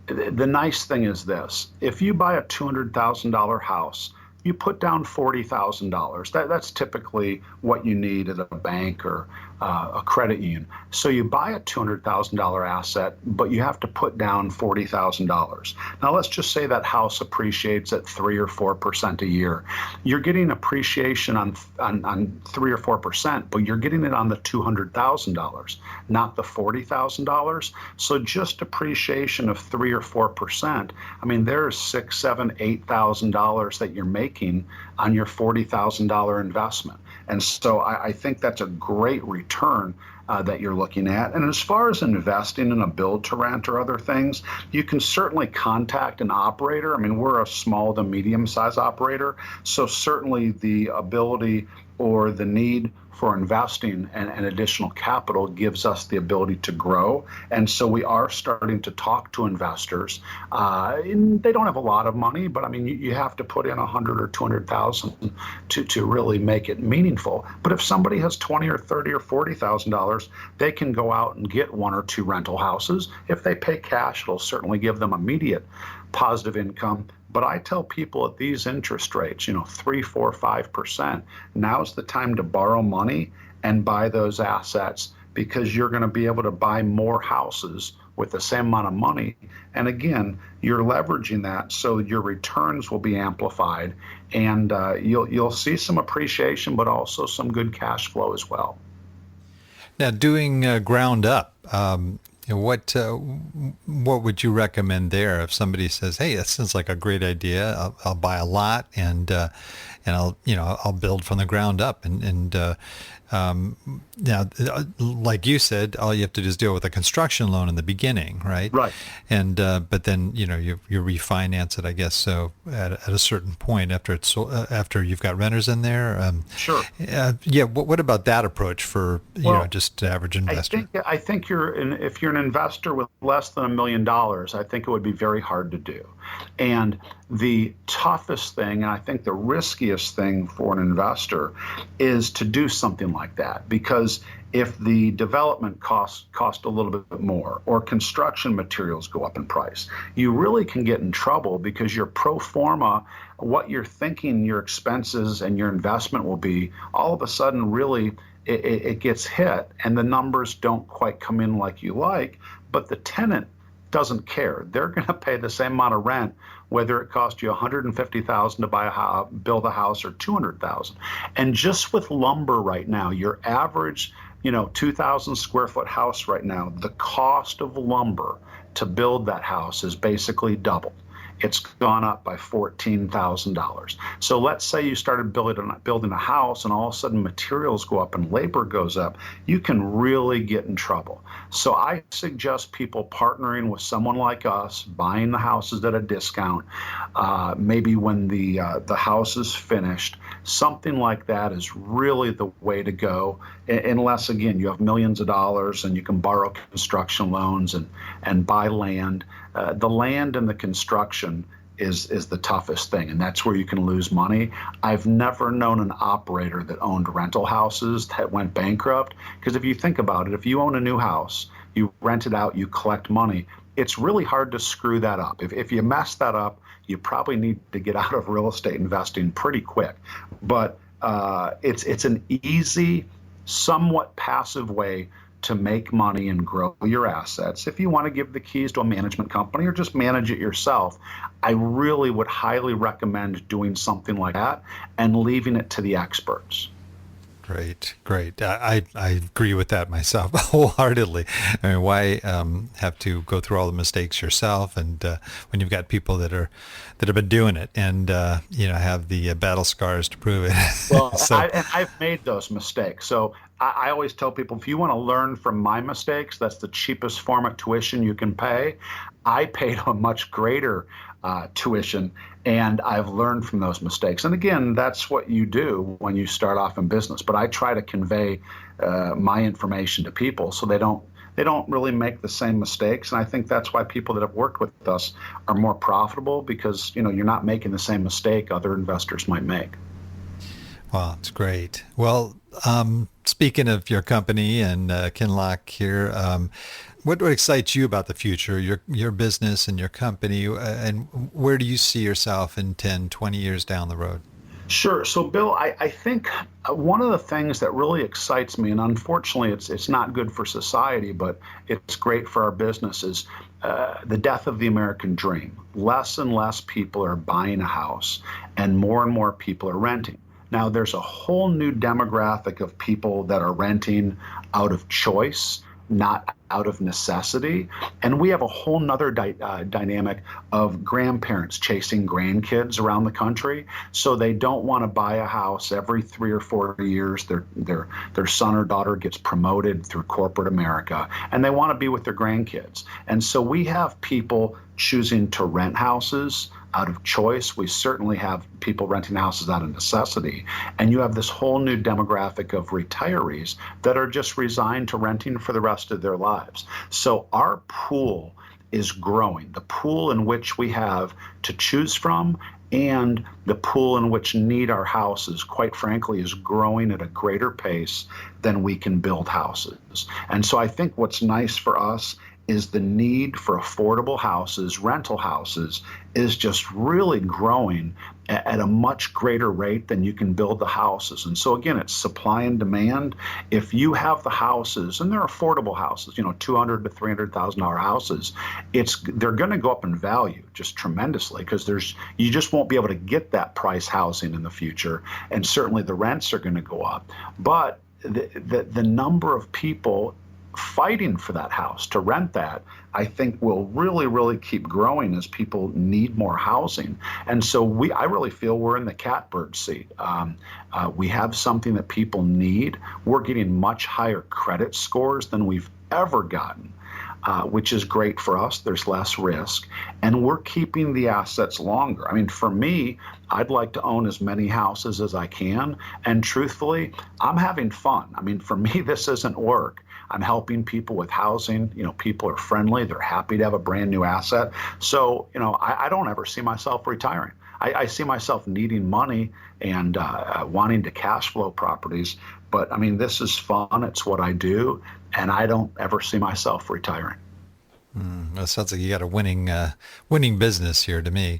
the nice thing is this. If you buy a $200,000 house, you put down $40,000. That's typically what you need at a bank or a credit union. So you buy a $200,000 asset, but you have to put down $40,000. Now let's just say that house appreciates at 3 or 4% a year. You're getting appreciation on 3 or 4%, but you're getting it on the $200,000, not the $40,000. So just appreciation of 3 or 4%. I mean, there's $6,000, $7,000, $8,000 that you're making on your $40,000 investment. And so I think that's a great return that you're looking at. And as far as investing in a build to rent or other things, you can certainly contact an operator. I mean, we're a small to medium size operator. So certainly the ability or the need for investing and additional capital gives us the ability to grow. And so we are starting to talk to investors. They don't have a lot of money, but I mean, you have to put in 100 or 200,000 to really make it meaningful. But if somebody has 20 or 30 or $40,000, they can go out and get 1 or 2 rental houses. If they pay cash, it'll certainly give them immediate positive income. But I tell people at these interest rates, 3, 4, 5%, now's the time to borrow money and buy those assets, because you're going to be able to buy more houses with the same amount of money. And again, you're leveraging that so your returns will be amplified, and you'll see some appreciation, but also some good cash flow as well. Now, doing ground up, what would you recommend there if somebody says, "Hey, that sounds like a great idea. I'll buy a lot and I'll build from the ground up." Now, like you said, all you have to do is deal with a construction loan in the beginning, right? Right. And but then you refinance it, I guess. So at a certain point, after you've got renters in there. Sure. What about that approach for just average investor? I think if you're an investor with less than $1 million, I think it would be very hard to do. And the toughest thing, and I think the riskiest thing for an investor, is to do something like that. Because if the development cost a little bit more, or construction materials go up in price, you really can get in trouble, because your pro forma, what you're thinking your expenses and your investment will be, all of a sudden really it gets hit, and the numbers don't quite come in like you like, but the tenant doesn't care. They're going to pay the same amount of rent, whether it cost you $150,000 to buy a house, build a house, or $200,000. And just with lumber right now, your average 2,000 square foot house right now, the cost of lumber to build that house is basically doubled. It's gone up by $14,000. So let's say you started building a house, and all of a sudden materials go up and labor goes up. You can really get in trouble. So I suggest people partnering with someone like us, buying the houses at a discount. Maybe when the house is finished, something like that is really the way to go. Unless, again, you have millions of dollars and you can borrow construction loans and buy land. The land and the construction is the toughest thing, and that's where you can lose money. I've never known an operator that owned rental houses that went bankrupt, because if you think about it, if you own a new house, you rent it out, you collect money, it's really hard to screw that up. If you mess that up, you probably need to get out of real estate investing pretty quick. But it's an easy, somewhat passive way to make money and grow your assets. If you want to give the keys to a management company or just manage it yourself, I really would highly recommend doing something like that and leaving it to the experts. Great. I agree with that myself wholeheartedly. I mean, why have to go through all the mistakes yourself? And when you've got people that have been doing it and have the battle scars to prove it. Well, So, I've made those mistakes. So I always tell people, if you want to learn from my mistakes, that's the cheapest form of tuition you can pay. I paid a much greater tuition, and I've learned from those mistakes. And again, that's what you do when you start off in business. But I try to convey my information to people so they don't really make the same mistakes. And I think that's why people that have worked with us are more profitable, because you're not making the same mistake other investors might make. well, it's great. Well, speaking of your company and Kinloch here, what excites you about the future, your business and your company, and where do you see yourself in 10, 20 years down the road? Sure. So, Bill, I think one of the things that really excites me, and unfortunately it's not good for society, but it's great for our business, is the death of the American dream. Less and less people are buying a house, and more people are renting. Now, there's a whole new demographic of people that are renting out of choice, not out of necessity. And we have a whole nother dynamic of grandparents chasing grandkids around the country. So they don't want to buy a house every 3 or 4 years. Their son or daughter gets promoted through corporate America, and they want to be with their grandkids. And so we have people choosing to rent houses out of choice. We certainly have people renting houses out of necessity. And you have this whole new demographic of retirees that are just resigned to renting for the rest of their lives. So our pool is growing. The pool in which we have to choose from and the pool in which need our houses, quite frankly, is growing at a greater pace than we can build houses. And so I think what's nice for us is the need for affordable houses, rental houses, is just really growing at a much greater rate than you can build the houses. And so again, it's supply and demand. If you have the houses, and they're affordable houses, $200,000 to $300,000 houses, they're going to go up in value just tremendously, because you just won't be able to get that price housing in the future, and certainly the rents are going to go up. But the number of people fighting for that house to rent that, I think, will really keep growing as people need more housing. And so I really feel we're in the catbird seat. We have something that people need. We're getting much higher credit scores than we've ever gotten, which is great for us. There's less risk, and we're keeping the assets longer. I mean, for me, I'd like to own as many houses as I can, and truthfully, I'm having fun. I mean, for me, this isn't work. I'm helping people with housing. People are friendly. They're happy to have a brand new asset. So, I don't ever see myself retiring. I see myself needing money and wanting to cash flow properties. But I mean, this is fun. It's what I do. And I don't ever see myself retiring. That sounds like you got a winning business here to me.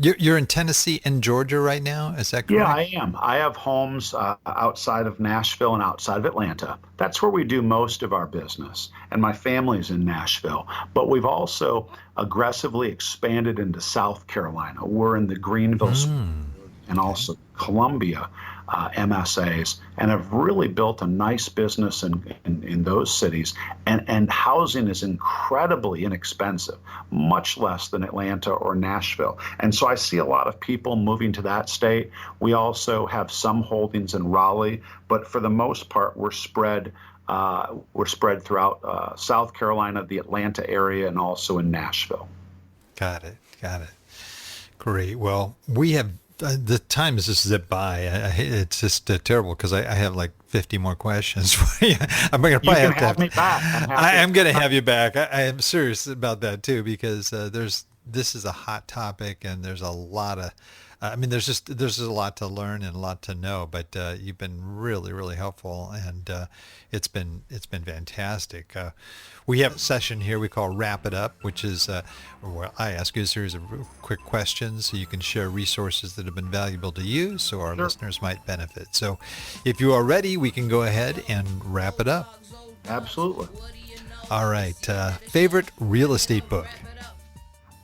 You're in Tennessee and Georgia right now, is that correct? Yeah, I am. I have homes outside of Nashville and outside of Atlanta. That's where we do most of our business. And my family's in Nashville. But we've also aggressively expanded into South Carolina. We're in the Greenville and also Columbia MSAs, and have really built a nice business in those cities. And housing is incredibly inexpensive, much less than Atlanta or Nashville. And so I see a lot of people moving to that state. We also have some holdings in Raleigh, but for the most part, we're spread throughout South Carolina, the Atlanta area, and also in Nashville. Got it. Great. Well, we have the time has just zipped by. It's just terrible because I have like 50 more questions for you. I'm going to probably have me back. I am going to have you back. I am serious about that too, because this is a hot topic, and there's a lot of, there's a lot to learn and a lot to know. But you've been really, really helpful, and it's been fantastic. We have a session here we call Wrap It Up, which is where I ask you a series of quick questions so you can share resources that have been valuable to you, so our listeners might benefit. So if you are ready, we can go ahead and wrap it up. Absolutely. All right. Favorite real estate book?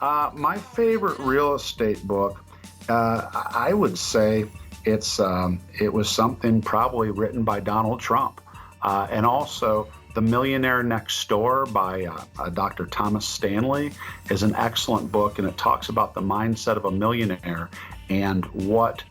My favorite real estate book, I would say it was something probably written by Donald Trump, and also The Millionaire Next Door by Dr. Thomas Stanley is an excellent book, and it talks about the mindset of a millionaire and what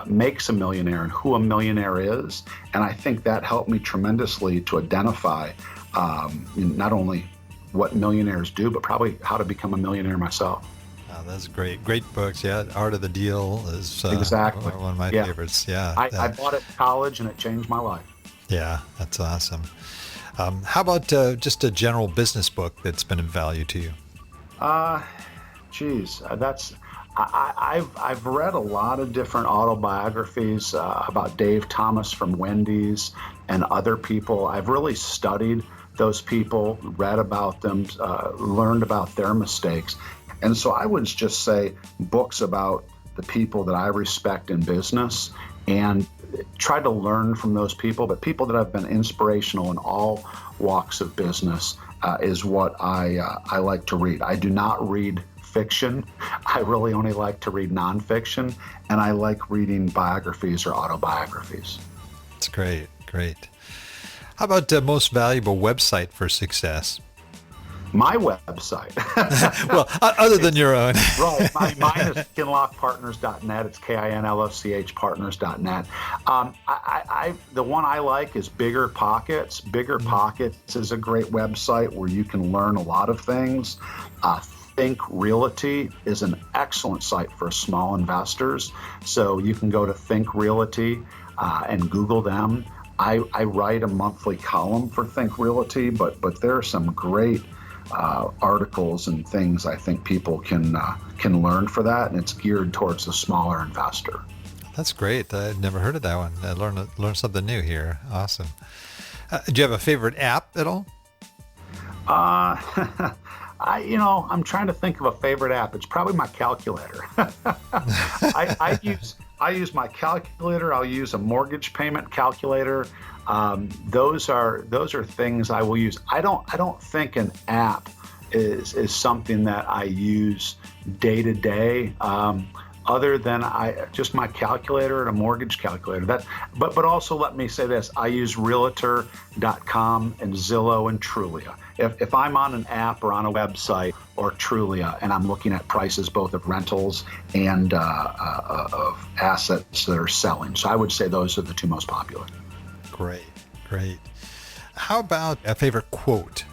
makes a millionaire and who a millionaire is. And I think that helped me tremendously to identify not only what millionaires do, but probably how to become a millionaire myself. Oh, that's great. Great books. Yeah. Art of the Deal is exactly one of my favorites. Yeah. I bought it in college, and it changed my life. Yeah, that's awesome. How about just a general business book that's been of value to you? I've read a lot of different autobiographies about Dave Thomas from Wendy's and other people. I've really studied those people, read about them, learned about their mistakes. And so I would just say books about the people that I respect in business, and try to learn from those people, but people that have been inspirational in all walks of business is what I like to read. I do not read fiction. I really only like to read nonfiction, and I like reading biographies or autobiographies. That's great. How about most valuable website for success? My website. Well, other than your own. Right. Mine is kinlochpartners.net. It's KINLOCH partners.net. The one I like is Bigger Pockets. Bigger Pockets is a great website where you can learn a lot of things. Think Realty is an excellent site for small investors. So you can go to Think Realty and Google them. I write a monthly column for Think Realty, but there are some great articles and things I think people can learn for that, and it's geared towards the smaller investor. That's great. I've never heard of that one. I learned something new here. Awesome. Do you have a favorite app at all? I'm trying to think of a favorite app. It's probably my calculator. I use my calculator. I'll use a mortgage payment calculator. Those are things I will use. I don't think an app is something that I use day to day, other than just my calculator and a mortgage calculator. But also let me say this: I use Realtor.com and Zillow and Trulia. If I'm on an app or on a website or Trulia and I'm looking at prices both of rentals and of assets that are selling, so I would say those are the two most popular. Great. How about a favorite quote?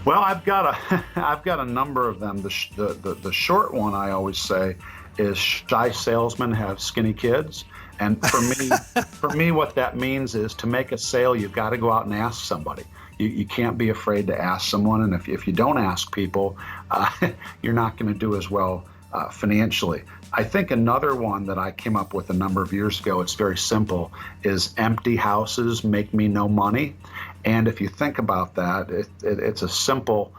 Well, I've got a number of them. The short one I always say is, "Shy salesmen have skinny kids," And for me, what that means is to make a sale, you've got to go out and ask somebody. You can't be afraid to ask someone. And if you don't ask people, you're not going to do as well financially. I think another one that I came up with a number of years ago, it's very simple, is empty houses make me no money. And if you think about that, it's a simple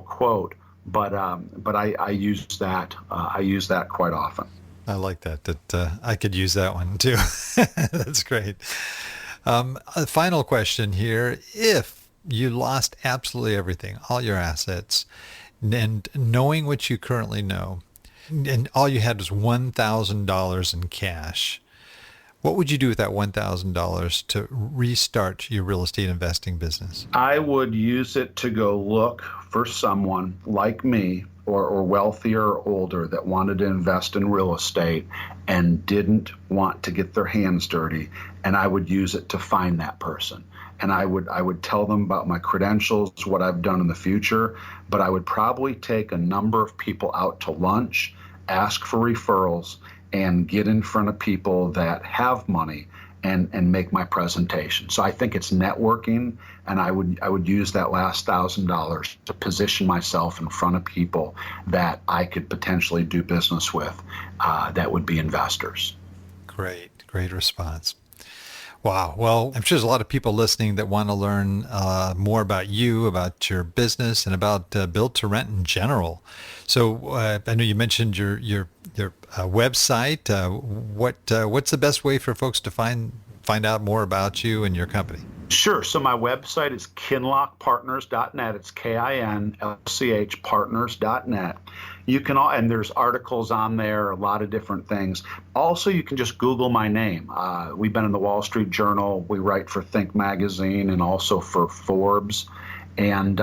quote, but I use that. I use that quite often. I like that I could use that one too. That's great. A final question here. If you lost absolutely everything, all your assets, and knowing what you currently know, and all you had was $1,000 in cash, what would you do with that $1,000 to restart your real estate investing business? I would use it to go look for someone like me or wealthier or older that wanted to invest in real estate and didn't want to get their hands dirty. And I would use it to find that person. And I would tell them about my credentials, what I've done in the future, but I would probably take a number of people out to lunch, ask for referrals, and get in front of people that have money and make my presentation. So I think it's networking, and I would use that last $1,000 to position myself in front of people that I could potentially do business with that would be investors. Great response. Wow. Well, I'm sure there's a lot of people listening that want to learn more about you, about your business, and about build to rent in general. So I know you mentioned your website. What's the best way for folks to find out more about you and your company? Sure. So my website is kinlochpartners.net. It's KINLCH partners.net. You can and there's articles on there, a lot of different things. Also, you can just Google my name. We've been in the Wall Street Journal. We write for Think Magazine and also for Forbes. And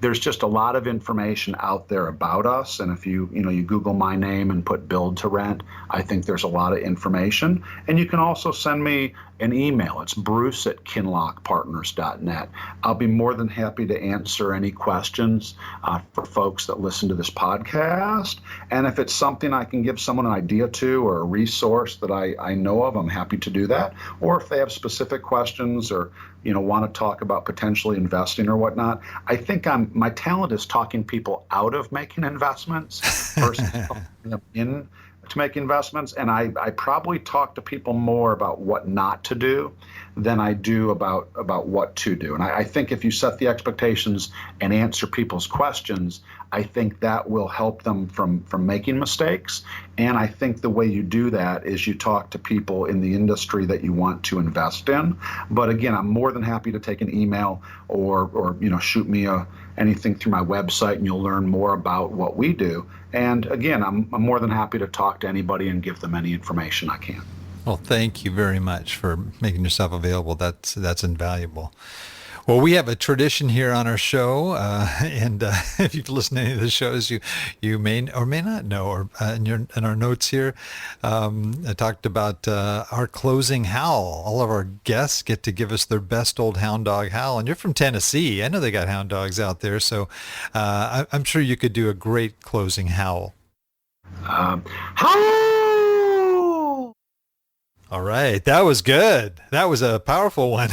there's just a lot of information out there about us. And if you Google my name and put build to rent, I think there's a lot of information. And you can also send me an email. It's bruce@kinlochpartners.net. I'll be more than happy to answer any questions for folks that listen to this podcast. And if it's something I can give someone an idea to or a resource that I know of, I'm happy to do that. Or if they have specific questions or want to talk about potentially investing or whatnot, I think my talent is talking people out of making investments versus talking them in to make investments. And I probably talk to people more about what not to do than I do about what to do. And I think if you set the expectations and answer people's questions, I think that will help them from making mistakes. And I think the way you do that is you talk to people in the industry that you want to invest in. But again, I'm more than happy to take an email or shoot me anything through my website, and you'll learn more about what we do. And again, I'm more than happy to talk to anybody and give them any information I can. Well, thank you very much for making yourself available. That's invaluable. Well, we have a tradition here on our show, and if you've listened to any of the shows, you may or may not know, or in our notes here, I talked about our closing howl. All of our guests get to give us their best old hound dog howl, and you're from Tennessee. I know they got hound dogs out there, so I'm sure you could do a great closing howl. Howl! All right. That was good. That was a powerful one.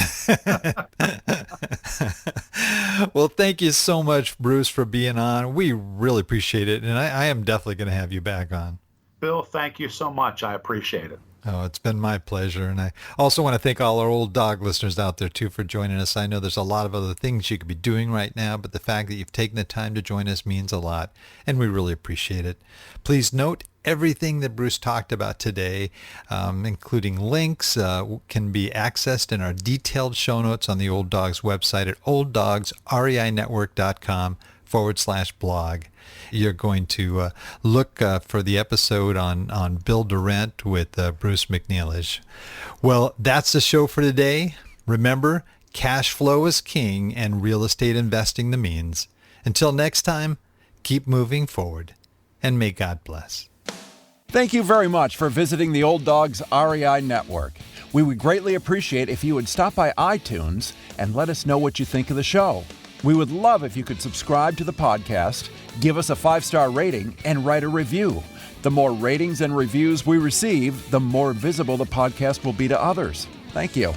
Well, thank you so much, Bruce, for being on. We really appreciate it. And I am definitely going to have you back on. Bill, thank you so much. I appreciate it. Oh, it's been my pleasure. And I also want to thank all our old dog listeners out there, too, for joining us. I know there's a lot of other things you could be doing right now, but the fact that you've taken the time to join us means a lot, and we really appreciate it. Please note, everything that Bruce talked about today, including links, can be accessed in our detailed show notes on the Old Dogs website at olddogsreinetwork.com/blog. You're going to look for the episode on Build to Rent with Bruce McNeilage. Well, that's the show for today. Remember, cash flow is king and real estate investing the means. Until next time, keep moving forward, and may God bless. Thank you very much for visiting the Old Dogs REI Network. We would greatly appreciate if you would stop by iTunes and let us know what you think of the show. We would love if you could subscribe to the podcast, give us a 5-star rating, and write a review. The more ratings and reviews we receive, the more visible the podcast will be to others. Thank you.